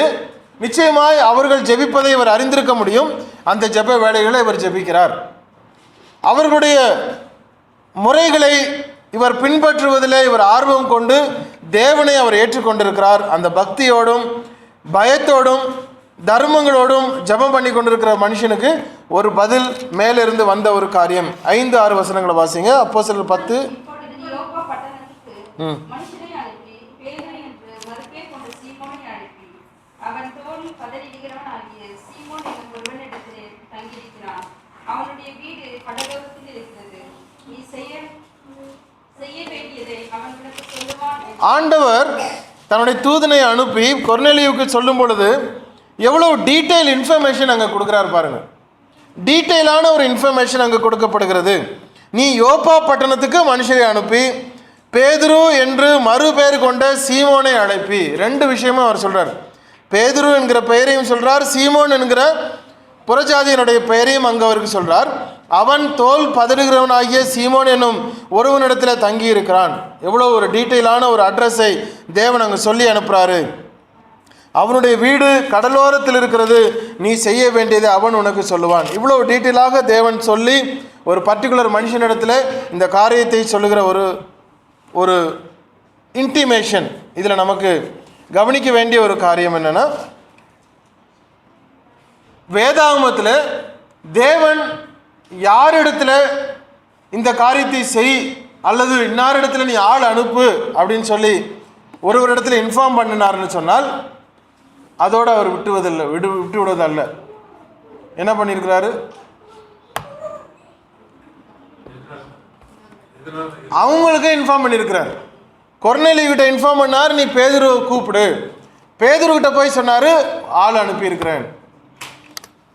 நிச்சயமாய் அவர்கள் ஜெபிப்பதை இவர் அறிந்திருக்க முடியும். அந்த ஜெப வேலைகளை இவர் ஜெபிக்கிறார். அவர்களுடைய முறைகளை இவர் பின்பற்றுவதிலே இவர் ஆர்வம் கொண்டு தேவனை அவர் ஏற்றுக்கொண்டிருக்கிறார். அந்த பக்தியோடும் பயத்தோடும் தர்மங்களோடும் ஜெபம் பண்ணி கொண்டிருக்கிற மனுஷனுக்கு ஒரு பதில் மேலிருந்து வந்த ஒரு காரியம். 5-6 வசனங்களை வாசிங்க. அப்போஸ்தலர் 10. ஆண்டவர் தன்னுடைய தூதனை அனுப்பி கொர்நேலியுவுக்கு சொல்லும் பொழுது எவ்வளவு டீட்டெயில் இன்ஃபர்மேஷன் அங்கே கொடுக்குறாரு பாருங்க. டீட்டெயிலான ஒரு இன்ஃபர்மேஷன் அங்கே கொடுக்கப்படுகிறது. நீ யோப்பா பட்டணத்துக்கு மனுஷரை அனுப்பி பேதுரு என்று மறுபெயர் கொண்ட சீமோனை அழைப்பி. 2 விஷயமும் அவர் சொல்றார். பேதுரு என்கிற பெயரையும் சொல்றார், சீமோன் என்கிற புறஜாதியினுடைய பெயரையும் அங்கே அவருக்கு சொல்றார். அவன் தோல் பதறுகிறவனாகிய சீமோன் என்னும் ஒருவனிடத்தில் தங்கி இருக்கிறான். எவ்வளோ ஒரு டீட்டெயிலான ஒரு அட்ரஸை தேவன் அங்கே சொல்லி அனுப்புகிறாரு. அவனுடைய வீடு கடலோரத்தில் இருக்கிறது, நீ செய்ய வேண்டியதை அவன் உனக்கு சொல்லுவான். இவ்வளோ டீட்டெயிலாக தேவன் சொல்லி ஒரு பர்டிகுலர் மனுஷனிடத்தில் இந்த காரியத்தை சொல்லுகிற ஒரு இன்டிமேஷன். இதில் நமக்கு கவனிக்க வேண்டிய ஒரு காரியம் என்னென்னா, வேதாகமத்தில் தேவன் யாரிடத்தில் இந்த காரியத்தை செய் அல்லது இன்னாரிடத்தில் நீ ஆள் அனுப்பு அப்படின்னு சொல்லி ஒருவரிடத்தில் இன்ஃபார்ம் பண்ணினார்னு சொன்னால் அதோடு அவர் விட்டு விடுவதல்ல. என்ன பண்ணியிருக்கிறாரு? அவங்களுக்கு இன்ஃபார்ம் பண்ணியிருக்கிறார். கொர்நேலியுகிட்ட இன்ஃபார்ம் பண்ணார், நீ பேதுருவை கூப்பிடு. பேதுருக்கிட்ட போய் சொன்னார், ஆள் அனுப்பியிருக்கிறேன்.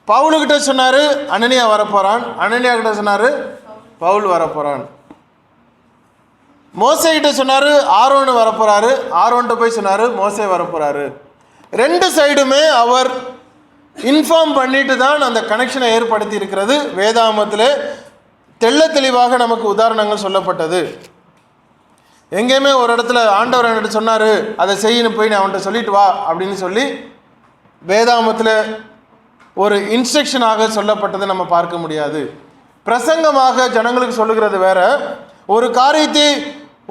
பவுலுக்கிட்ட சொன்னார், அனனியா வரப்போகிறான். அனனியா கிட்ட சொன்னார், பவுல் வரப்போகிறான். மோசே கிட்ட சொன்னார், ஆரோன் வரப்போகிறாரு. ஆரோன்கிட்ட போய் சொன்னார், மோசே வரப்போகிறாரு. 2 சைடுமே அவர் இன்ஃபார்ம் பண்ணிட்டு தான் அந்த கனெக்ஷனை ஏற்படுத்தி இருக்கிறது. வேதாகமத்தில் தெள்ள தெளிவாக நமக்கு உதாரணங்கள் சொல்லப்பட்டது. எங்கேயுமே ஒரு இடத்துல ஆண்டவர் என்கிட்ட சொன்னார், அதை செய்யணும், போய் நான் அவன்கிட்ட சொல்லிட்டு வா அப்படின்னு சொல்லி வேதாகமத்தில் ஒரு இன்ஸ்ட்ரக்ஷனாக சொல்லப்பட்டதை நம்ம பார்க்க முடியாது. பிரசங்கமாக ஜனங்களுக்கு சொல்லுகிறது வேற. ஒரு காரியத்தை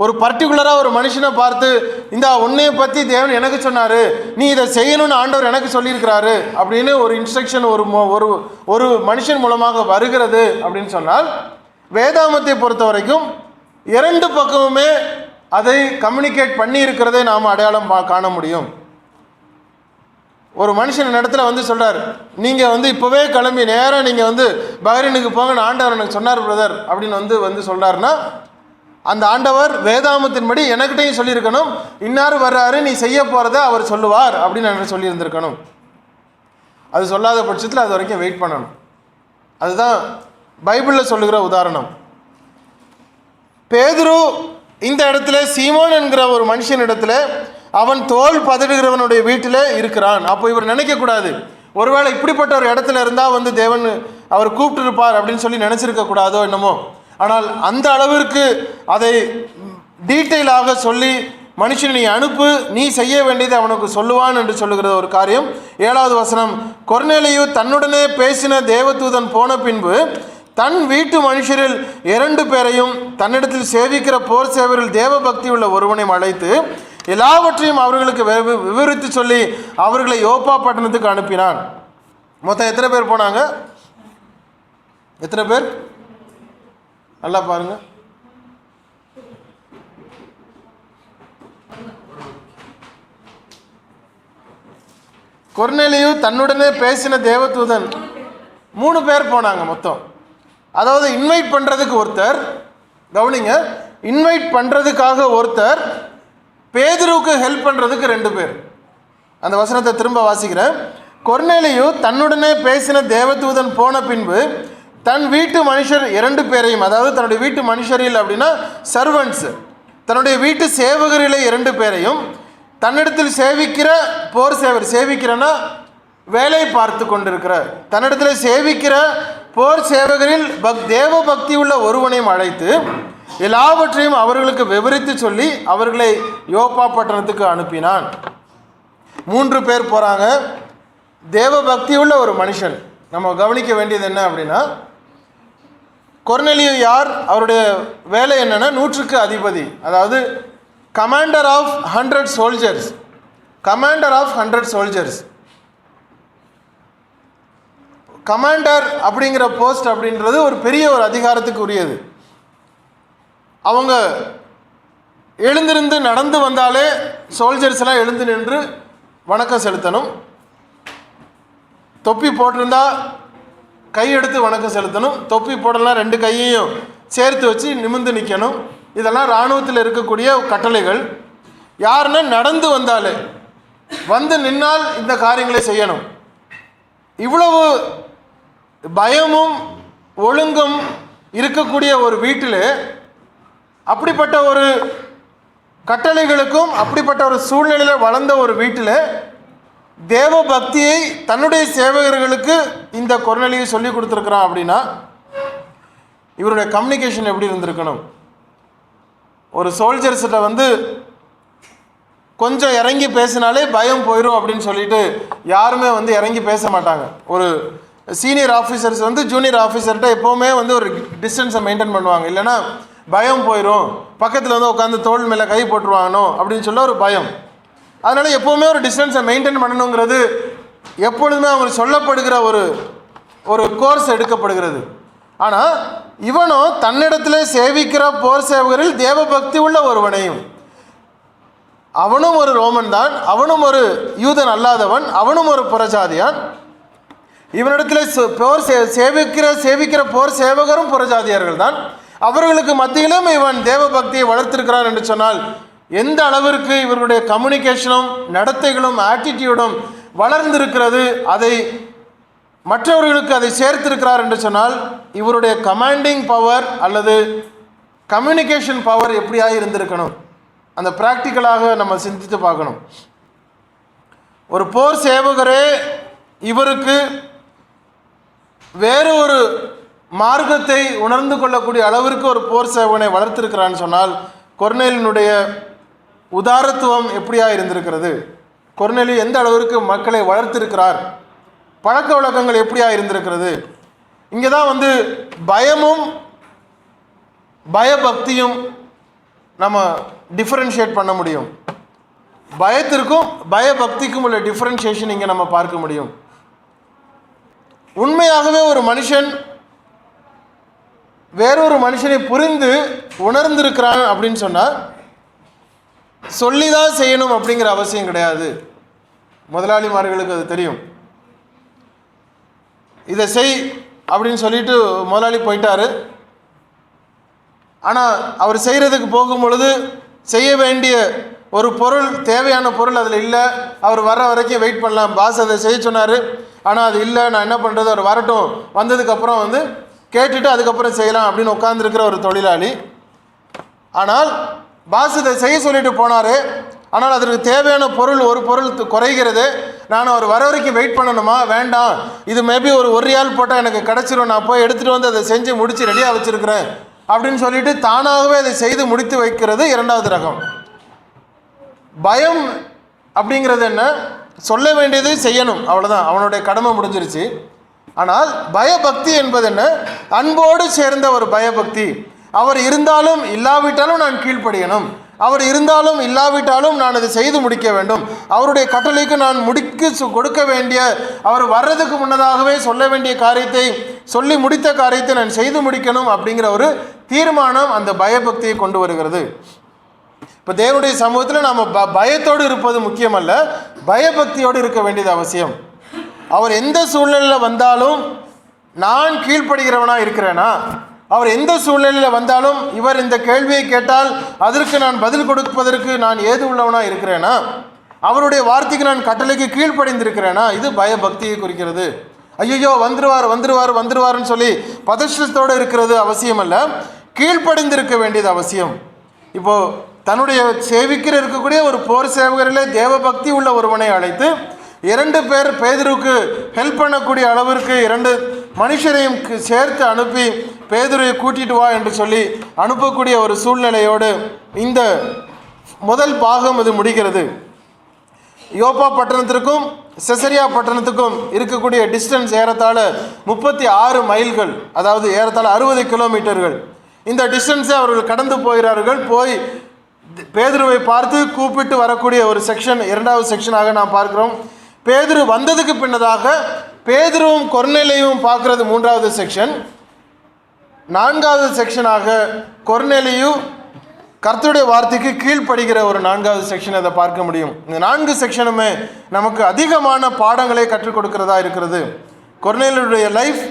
ஒரு பர்டிகுலராக ஒரு மனுஷனை பார்த்து, இந்த உன்னையை பற்றி தேவன் எனக்கு சொன்னார், நீ இதை செய்யணும்னு ஆண்டவர் எனக்கு சொல்லியிருக்கிறாரு அப்படின்னு ஒரு இன்ஸ்ட்ரக்ஷன் ஒரு மனுஷன் மூலமாக வருகிறது அப்படின்னு சொன்னால், வேதாகமத்தை பொறுத்த வரைக்கும் 2 பக்கமுமே அதை கம்யூனிகேட் பண்ணி இருக்கிறதை நாம் அடையாளம் காண முடியும். ஒரு மனுஷன் இடத்துல வந்து சொல்கிறார், நீங்கள் இப்போவே கிளம்பி நேராக நீங்கள் பஹ்ரைனுக்கு போங்கன்னு ஆண்டவர் எனக்கு சொன்னார் பிரதர் அப்படின்னு வந்து சொல்கிறாருன்னா, அந்த ஆண்டவர் வேதாகமத்தின்படி எனக்கிட்டையும் சொல்லியிருக்கணும், இன்னார் வர்றாரு, நீ செய்ய போகிறத அவர் சொல்லுவார் அப்படின்னு எனக்கு சொல்லியிருந்திருக்கணும். அது சொல்லாத பட்சத்தில் அது வரைக்கும் வெயிட் பண்ணணும். அதுதான் பைபிளில் சொல்லுகிற உதாரணம். பேதுரு இந்த இடத்துல சீமோன் என்கிற ஒரு மனுஷன் இடத்துல அவன் தோல் பதடுகிறவனுடைய வீட்டில் இருக்கிறான். அப்போ இவர் நினைக்கக்கூடாது, ஒருவேளை இப்படிப்பட்ட ஒரு இடத்துல இருந்தால் தேவன் அவர் கூப்பிட்டுருப்பார் அப்படின்னு சொல்லி நினச்சிருக்க கூடாதோ என்னமோ. ஆனால் அந்த அளவிற்கு அதை டீட்டெயிலாக சொல்லி, மனுஷன் நீ அனுப்பு, நீ செய்ய வேண்டியதை அவனுக்கு சொல்லுவான் என்று சொல்லுகிற ஒரு காரியம். 7வது வசனம், கொர்நேலியு தன்னுடனே பேசின தேவதூதன் போன பின்பு தன் வீட்டு மனுஷரில் 2 பேரையும் தன்னிடத்தில் சேவிக்கிற போர் சேவரில் தேவ பக்தி உள்ள ஒருவனையும் அழைத்து, எல்லாவற்றையும் அவர்களுக்கு விவரித்து சொல்லி அவர்களை யோப்பா பட்டணத்துக்கு அனுப்பினான். மொத்தம் எத்தனை பேர் போனாங்க? எத்தனை பேர்? நல்லா பாருங்க. கொர்நேலியு தன்னுடனே பேசின தேவதூதன் 3 பேர் போனாங்க மொத்தம். அதாவது இன்வைட் பண்ணுறதுக்கு ஒருத்தர், கவனிங்க, இன்வைட் பண்ணுறதுக்காக ஒருத்தர், பேதுருவுக்கு ஹெல்ப் பண்ணுறதுக்கு 2 பேர். அந்த வசனத்தை திரும்ப வாசிக்கிறேன். கொர்நேலியு தன்னுடனே பேசின தேவதூதன் போன பின்பு தன் வீட்டு மனுஷர் 2 பேரையும், அதாவது தன்னுடைய வீட்டு மனுஷரில் அப்படின்னா சர்வன்ட்ஸ், தன்னுடைய வீட்டு சேவகரில் 2 பேரையும், தன்னிடத்தில் சேவிக்கிற போர் சேவர், சேவிக்கிறன்னா வேலை பார்த்து கொண்டிருக்கிற, தன்னிடத்தில் சேவிக்கிற போர் சேவகரில் தேவ பக்தி உள்ள ஒருவனையும் அழைத்து எல்லாவற்றையும் அவர்களுக்கு விவரித்து சொல்லி அவர்களை யோப்பா பட்டணத்துக்கு அனுப்பினான். 3 பேர் போகிறாங்க. தேவ பக்தி உள்ள ஒரு மனுஷன். நம்ம கவனிக்க வேண்டியது என்ன அப்படின்னா, கொர்நேலியு யார்? அவருடைய வேலை என்னென்னா 100க்கு அதிபதி, அதாவது commander of 100 soldiers. Commander of 100 soldiers. Commander அப்படிங்கிற போஸ்ட் அப்படின்றது ஒரு பெரிய ஒரு அதிகாரத்துக்கு உரியது. அவங்க எழுந்திருந்து நடந்து வந்தாலே சோல்ஜர்ஸ் எல்லாம் எழுந்து நின்று வணக்கம் செலுத்தணும். தொப்பி போட்டிருந்தா கையெடுத்து வணக்கம் செலுத்தணும். தொப்பி போடலாம் 2 கையையும் சேர்த்து வச்சு நிமிர்ந்து நிற்கணும். இதெல்லாம் இராணுவத்தில் இருக்கக்கூடிய கட்டளைகள். யாருன்னா நடந்து வந்தாலே, வந்து நின்னால் இந்த காரியங்களை செய்யணும். இவ்வளவு பயமும் ஒழுங்கும் இருக்கக்கூடிய ஒரு வீட்டில், அப்படிப்பட்ட ஒரு கட்டளைகளுக்கும் அப்படிப்பட்ட ஒரு சூழ்நிலையில் வளர்ந்த ஒரு வீட்டில் தேவ பக்தியை தன்னுடைய சேவகர்களுக்கு இந்த கொர்நேலியு சொல்லி கொடுத்துருக்குறான். அப்படின்னா இவருடைய கம்யூனிகேஷன் எப்படி இருந்திருக்கணும்? ஒரு சோல்ஜர்ஸ்கிட்ட வந்து கொஞ்சம் இறங்கி பேசினாலே பயம் போயிடும் அப்படின்னு சொல்லிட்டு யாருமே வந்து இறங்கி பேச மாட்டாங்க. ஒரு சீனியர் ஆஃபீஸர்ஸ் வந்து ஜூனியர் ஆஃபீஸர்கிட்ட எப்போவுமே வந்து ஒரு டிஸ்டன்ஸை மெயின்டைன் பண்ணுவாங்க. இல்லைனா பயம் போயிடும், பக்கத்தில் வந்து உட்காந்து தோள் மேலே கை போட்டுருவாங்கனோ அப்படின்னு சொல்ல ஒரு பயம். அதனால் எப்போவுமே ஒரு டிஸ்டன்ஸை மெயின்டைன் பண்ணணுங்கிறது எப்பொழுதுமே அவங்களுக்கு சொல்லப்படுகிற ஒரு கோர்ஸ் எடுக்கப்படுகிறது. ஆனால் இவனும் தன்னிடத்தில் சேவிக்கிற போர் சேவகரில் தேவ பக்தி உள்ள ஒருவனையும், அவனும் ஒரு ரோமன் தான், அவனும் ஒரு யூதன் அல்லாதவன், அவனும் ஒரு புறஜாதியான், இவனிடத்தில் போர் சேவிக்கிற போர் சேவகரும் புறஜாதியார்கள் தான், அவர்களுக்கு மத்தியிலும் இவன் தேவ பக்தியை வளர்த்திருக்கிறான் என்று சொன்னால் எந்த அளவிற்கு இவர்களுடைய கம்யூனிகேஷனும் நடத்தைகளும் ஆட்டிடியூடும் வளர்ந்திருக்கிறது, அதை மற்றவர்களுக்கு அதை சேர்த்திருக்கிறார் என்று சொன்னால் இவருடைய கமாண்டிங் பவர் அல்லது கம்யூனிகேஷன் பவர் எப்படியாக இருந்திருக்கணும். அந்த ப்ராக்டிக்கலாக நம்ம சிந்தித்து பார்க்கணும். ஒரு போர் சேவகரே இவருக்கு வேறு ஒரு மார்க்கத்தை உணர்ந்து கொள்ளக்கூடிய அளவிற்கு ஒரு போர் சேவகனை வளர்த்திருக்கிறான்னு சொன்னால் கொர்நேலியுடைய உதாரத்துவம் எப்படியாக இருந்திருக்கிறது? கொர்நேலியு எந்த அளவிற்கு மக்களை வளர்த்திருக்கிறார்? பழக்க வழக்கங்கள் எப்படியாக இருந்திருக்கிறது? இங்கே தான் வந்து பயமும் பயபக்தியும் நம்ம டிஃபரன்ஷியேட் பண்ண முடியும். பயத்திற்கும் பயபக்திக்கும் உள்ள டிஃபரன்ஷியேஷன் இங்கே நம்ம பார்க்க முடியும். உண்மையாகவே ஒரு மனுஷன் வேறொரு மனுஷனை புரிந்து உணர்ந்திருக்கிறான் அப்படின்னு சொன்னால் சொல்லி தான் செய்யணும் அப்படிங்கிற அவசியம் கிடையாது. முதலாளிமார்களுக்கு அது தெரியும். இதை செய் அப்படின்னு சொல்லிட்டு முதலாளி போயிட்டாரு. ஆனால் அவர் செய்கிறதுக்கு போகும் பொழுது செய்ய வேண்டிய ஒரு பொருள், தேவையான பொருள் அதில் இல்லை. அவர் வர்ற வரைக்கும் வெயிட் பண்ணலாம். பாஸ் அதை செய்ய சொன்னார், ஆனால் அது இல்லை, நான் என்ன பண்ணுறது, அவர் வரட்டும், வந்ததுக்கப்புறம் வந்து கேட்டுட்டு அதுக்கப்புறம் செய்யலாம் அப்படின்னு உட்காந்துருக்கிற ஒரு தொழிலாளி. ஆனால் பாஸ் இதை செய்ய சொல்லிட்டு போனார், ஆனால் அதற்கு தேவையான பொருள் ஒரு பொருள் குறைகிறது. நான் அவர் வர வரைக்கும் வெயிட் பண்ணணுமா? வேண்டாம், இது மேபி ஒரு ரியால் போட்டால் எனக்கு கிடச்சிரும், நான் போய் எடுத்துகிட்டு வந்து அதை செஞ்சு முடித்து ரெடியாக வச்சுருக்கிறேன் அப்படின்னு சொல்லிட்டு தானாகவே அதை செய்து முடித்து வைக்கிறது இரண்டாவது ரகம். பயம் அப்படிங்கிறது என்ன? சொல்ல வேண்டியது செய்யணும், அவ்வளோதான், அவனுடைய கடமை முடிஞ்சிருச்சு. ஆனால் பயபக்தி என்பது என்ன? அன்போடு சேர்ந்த ஒரு பயபக்தி. அவர் இருந்தாலும் இல்லாவிட்டாலும் நான் கீழ்ப்படியணும், அவர் இருந்தாலும் இல்லாவிட்டாலும் நான் அதை செய்து முடிக்க வேண்டும். அவருடைய கட்டளைக்கு நான் கொடுக்க வேண்டிய, அவர் வர்றதுக்கு முன்னதாகவே சொல்ல வேண்டிய காரியத்தை, சொல்லி முடித்த காரியத்தை நான் செய்து முடிக்கணும் அப்படிங்கிற ஒரு தீர்மானம் அந்த பயபக்தியை கொண்டு வருகிறது. இப்போ தேவனுடைய சமூகத்தில் நாம் பயத்தோடு இருப்பது முக்கியமல்ல, பயபக்தியோடு இருக்க வேண்டியது அவசியம். அவர் எந்த சூழ்நிலையில் வந்தாலும் நான் கீழ்ப்படுகிறவனாக இருக்கிறேனா, அவர் எந்த சூழ்நிலையில் வந்தாலும் இவர் இந்த கேள்வியை கேட்டால் அதற்கு நான் பதில் கொடுப்பதற்கு நான் ஏது உள்ளவனாக இருக்கிறேனா, அவருடைய வார்த்தைக்கு நான் கட்டளைக்கு கீழ்ப்படிந்திருக்கிறேனா, இது பயபக்தியை குறிக்கிறது. ஐயோ வந்துருவார் வந்துருவார் வந்துருவார்னு சொல்லி பதஷ்டத்தோடு இருக்கிறது அவசியம் அல்ல, கீழ்ப்படிந்திருக்க வேண்டியது அவசியம். இப்போது தன்னுடைய சேவிக்கிற இருக்கக்கூடிய ஒரு போர் சேவகரிலே தேவபக்தி உள்ள ஒருவனை அழைத்து 2 பேர் பேதுருக்கு ஹெல்ப் பண்ணக்கூடிய அளவிற்கு 2 மனுஷரையும் சேர்த்து அனுப்பி பேதுருவை கூட்டிட்டு வா என்று சொல்லி அனுப்பக்கூடிய ஒரு சூழ்நிலையோடு இந்த முதல் பாகம் இது முடிகிறது. யோப்பா பட்டணத்திற்கும் செசரியா பட்டணத்துக்கும் இருக்கக்கூடிய டிஸ்டன்ஸ் ஏறத்தாழ 36 மைல்கள், அதாவது ஏறத்தாழ 60 கிலோமீட்டர்கள். இந்த டிஸ்டன்ஸை அவர்கள் கடந்து போகிறார்கள். போய் பேதுருவை பார்த்து கூப்பிட்டு வரக்கூடிய ஒரு செக்ஷன் 2வது செக்ஷனாக நாம் பார்க்கிறோம். பேதுரு வந்ததுக்கு பின்னதாக பேதுருவும் கொர்நேலியும் பார்க்கறது 3வது செக்ஷன். 4வது செக்ஷனாக கொர்நேலியு கர்த்தருடைய வார்த்தைக்கு கீழ்ப்படுகிற ஒரு 4வது செக்ஷன் அதை பார்க்க முடியும். இந்த 4 செக்ஷனுமே நமக்கு அதிகமான பாடங்களை கற்றுக் கொடுக்கிறதா இருக்கிறது. கொர்நேலியுடைய லைஃப்,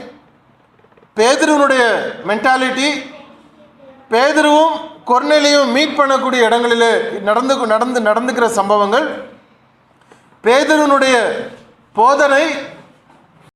பேதுருவனுடைய மென்டாலிட்டி, பேதுருவும் கொர்நேலியும் மீட் பண்ணக்கூடிய இடங்களில் நடந்துக்கிற சம்பவங்கள், பேதுருவனுடைய போதனை,